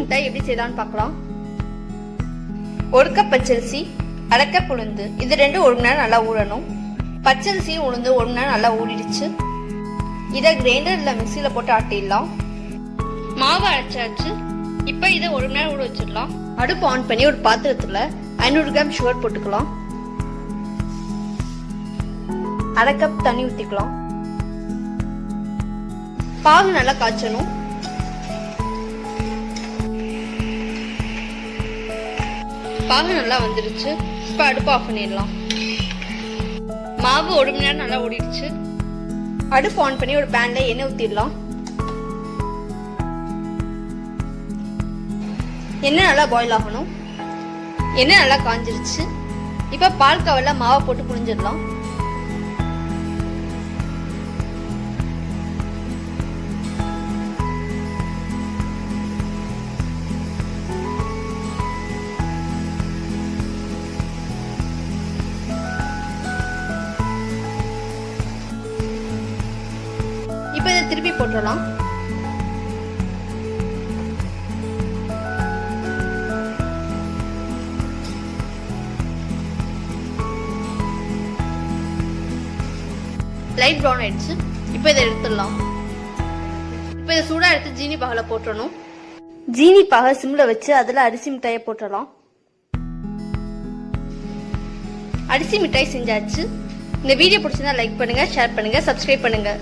மிட்டாய் எப்படி செய்யலாம்னு பார்க்கலாம். 1 கப் பச்சரிசி, 1/2 கப் உளுந்து, இது ரெண்டும் 1 மணி நேரம் நல்லா ஊறணும். பச்சரிசியும் உளுந்து 1 மணி நேரம் நல்லா ஊறிடுச்சு. இதை கிரைண்டர் இல்லை மிக்சியில் போட்டு ஆட்டிடலாம். மாவு அரைச்சாச்சு. இப்போ இதை 1 மணி நேரம் ஊற வச்சிடலாம். அடுப்பு ஆன் பண்ணி ஒரு பாத்திரத்தில் 500 கிராம் சுகர் போட்டுக்கலாம். 1/2 கப் தண்ணி ஊற்றிக்கலாம். பாகு நல்லா காய்ச்சணும். பாகு நல்லா வந்துருச்சு. இப்போ அடுப்பு ஆஃப் பண்ணிடலாம். மாவு 1 மணி நேரம் நல்லா ஓடிடுச்சு. அடுப்பு ஆன் பண்ணி ஒரு பேன்ல எண்ணெய் ஊற்றிடலாம். எண்ணெய் நல்லா பாயில் ஆகணும். எண்ணெய் நல்லா காஞ்சிருச்சு. இப்போ பால் கவர்ல மாவை போட்டு புழிஞ்சிடலாம். இப்போ இதை திருப்பி போட்டுடலாம். லைட் ப்ரௌன் ஆயிடுச்சு. இப்போ இதை எடுத்துடலாம். இப்போ இதை சூடாக எடுத்து ஜீனி பாகில் போட்டுடணும். ஜீனி பாகை சிம்ல வச்சு அதில் அரிசி மிட்டாயை போட்டுடலாம். அரிசி மிட்டாய் செஞ்சாச்சு. இந்த வீடியோ பிடிச்சிருந்தா லைக் பண்ணுங்க, ஷேர் பண்ணுங்க, சப்ஸ்கிரைப் பண்ணுங்க.